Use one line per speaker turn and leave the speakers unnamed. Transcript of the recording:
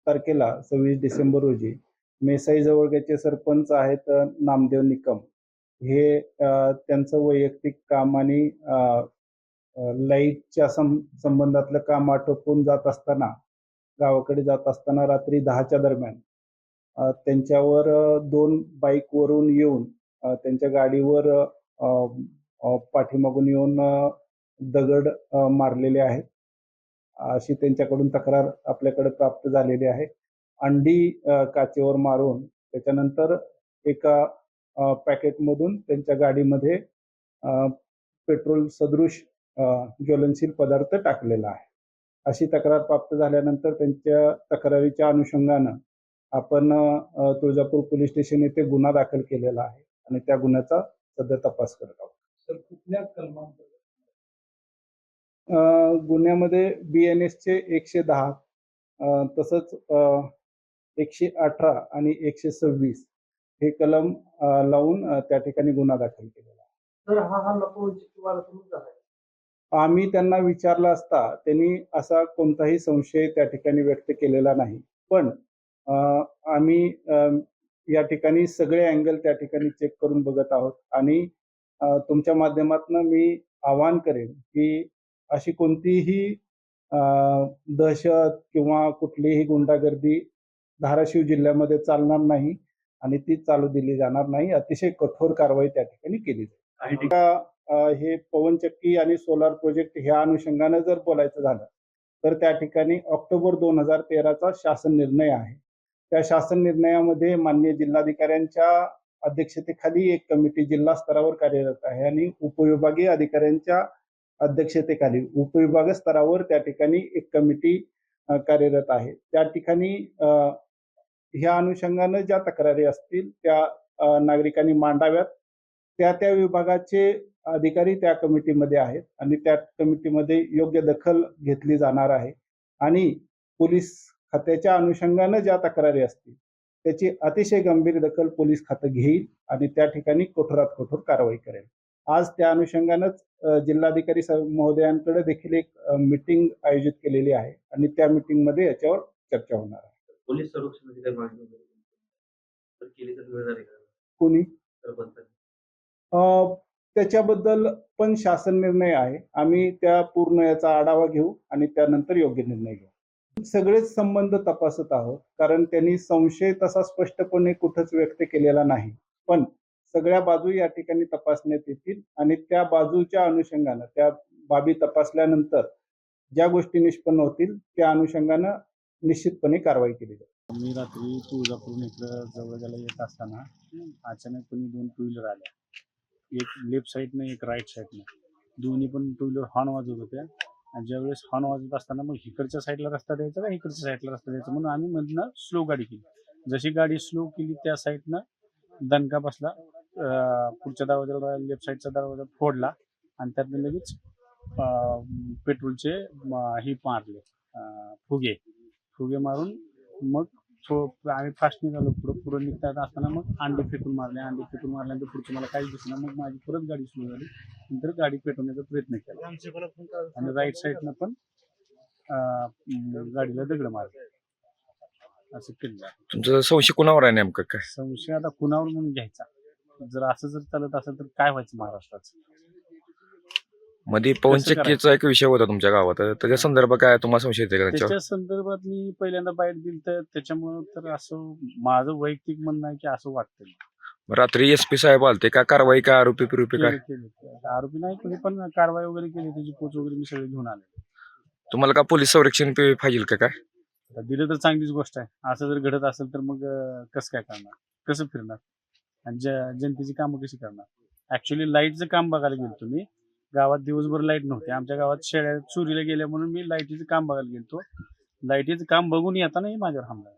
तारखेला 26 डिसेंबर रोजी मेसाई जवळचे सरपंच आहेत नामदेव निकम हे त्यांचं वैयक्तिक काम आणि लाईटच्या संबंधातलं काम आटोपून जात असताना गावाकडे जात असताना रात्री 10च्या दरम्यान त्यांच्यावर 2 बाईकवरून येऊन त्यांच्या गाडीवर पाठीमागून येऊन दगड मारलेले आहेत अशी त्यांच्याकडून तक्रार आपल्याकडे प्राप्त झालेली आहे. अंडी काचेवर मारून त्याच्यानंतर एका पॅकेटमधून त्यांच्या गाडीमध्ये पेट्रोल सदृश ज्वलनशील पदार्थ टाकलेला आहे अशी तक्रार प्राप्त झाल्यानंतर त्यांच्या तक्रारीच्या अनुषंगानं आपण तुळजापूर पोलीस स्टेशन येथे गुन्हा दाखल केलेला आहे आणि त्या गुन्ह्याचा सध्या तपास करत आहोत.
सर कुठल्या कलमांतर्गत
गुन्ह्यामध्ये BNSचे 110 तसंच 118 आणि 126 हे कलम लावून त्या ठिकाणी गुन्हा दाखल केलेला आहे.
तर हा लपवणुकीची वारसून झालाय.
आम्ही त्यांना विचारलं असता त्यांनी असा कोणताही संशय त्या ठिकाणी व्यक्त केलेला नाही, पण आम्ही या ठिकाणी सगळे अँगल त्या ठिकाणी चेक करून बघत आहोत आणि तुमच्या माध्यमातून मी आवाहन करेन की अशी कोणतीही दहशत किंवा कुठलीही गुंडागर्दी धाराशिव जिल्ह्यामध्ये चालणार नाही आणि ती चालू दिली जाणार नाही. अतिशय कठोर कारवाई त्या ठिकाणी केली जाईल. हे पवनचक्की आणि सोलार प्रोजेक्ट ह्या अनुषंगाने जर बोलायचं झालं तर त्या ठिकाणी ऑक्टोबर 2013चा शासन निर्णय आहे. त्या शासन निर्णयामध्ये माननीय जिल्हाधिकाऱ्यांच्या अध्यक्षतेखाली एक कमिटी जिल्हा स्तरावर कार्यरत आहे आणि उपविभागीय अधिकाऱ्यांच्या अध्यक्षतेखाली उपविभाग स्तरावर त्या ठिकाणी एक कमिटी कार्यरत आहे. त्या ठिकाणी ह्या अनुषंगाने ज्या तक्रारी असतील त्या नागरिकांनी मांडाव्यात. त्या विभागाचे अधिकारी त्या कमिटीमध्ये आहेत आणि त्या कमिटीमध्ये योग्य दखल घेतली जाणार आहे आणि पोलीस खात्याच्या अनुषंगाने ज्या तक्रारी असतील त्याची अतिशय गंभीर दखल पोलीस खातं घेईल आणि त्या ठिकाणी कठोरात कठोर कारवाई करेल. आज त्या अनुषंगानेच जिल्हाधिकारी महोदयांकडे देखील एक मीटिंग आयोजित केलेली आहे आणि त्या मीटिंगमध्ये याच्यावर चर्चा होणार आहे.
पोलीस संरक्षणाची काय मागणी केली तर मिळणार आहे का
कोणी
सरपंचांनी?
त्याच्याबद्दल पण शासन निर्णय आहे. आम्ही त्या पूर्ण याचा आढावा घेऊ आणि त्यानंतर योग्य निर्णय घेऊ. सगळेच संबंध तपासत आहोत कारण त्यांनी संशय तसा स्पष्टपणे कुठंच व्यक्त केलेला नाही, पण सगळ्या बाजू या ठिकाणी तपासण्यात येतील आणि त्या बाजूच्या अनुषंगानं त्या बाबी तपासल्यानंतर ज्या गोष्टी निष्पन्न होतील त्या अनुषंगानं निश्चितपणे कारवाई केली जाईल.
मी रात्री तुळजापूर इकडं जवळ येत असताना अचानकपणे 2 टू व्हीलर आल्या, एक लेफ्ट साईडनं एक राईट साईडनं. दोन्ही पण टू व्हीलर हॉर्न वाजवत होत्या आणि ज्यावेळेस हॉर्न वाजवत असताना मग इकडच्या साईडला रस्ता द्यायचा का इकडच्या साईडला रस्ता द्यायचा म्हणून आम्ही मधनं स्लो गाडी केली. जशी गाडी स्लो केली त्या साईडनं दणका बसला, पुढच्या दरवाजाला लेफ्ट साईडचा दरवाजा फोडला आणि त्यातनं लगेच पेट्रोलचे ही मारले फुगे मारून मग आम्ही फास्ट निघालो. पुढं निघता असताना मग अंडे फेकून मारल्यानंतर पुढचं मला काहीच दिसलं. मग माझी परत गाडी सुरू झाली. नंतर गाडी पेटवण्याचा प्रयत्न केला आणि राईट साईडनं पण गाडीला दगड मारले. असं केलं.
तुमचा संशय कुणावर आहे नेमकं काय?
संशय आता कुणावर म्हणून घ्यायचा. जर असं जर चालत असेल तर काय व्हायचं महाराष्ट्राचं?
मध्ये पवनचक्कीचा एक विषय होता तुमच्या गावात, त्याच्या संदर्भात काय तुम्हाला संशय येते का?
त्याच्या संदर्भात मी पहिल्यांदा बाईट दिली तर त्याच्यामुळे तर असं माझं वैयक्तिक म्हणणं आहे की असं वाटतं.
रात्री SP साहेब आलते काय कारवाई काय आरोपी काय?
आरोपी नाही कोणी पण कारवाई वगैरे केली, त्याची पोच वगैरे मी सगळे घेऊन आले.
तुम्हाला का पोलीस संरक्षण पाहिजे का काय?
दिलं तर चांगलीच गोष्ट आहे. असं जर घडत असेल तर मग कसं काय करणार, कसं फिरणार आणि जनतेची कामं कशी करणार? ऍक्च्युली लाईटचं काम बघायला गेलो तुम्ही. गावात दिवसभर लाईट नव्हती. आमच्या गावात शेळ्या चोरीला गेल्या म्हणून मी लाईटीचं काम बघायला गेलो. लाईटीचं काम बघून येताना माझ्यावर हमला.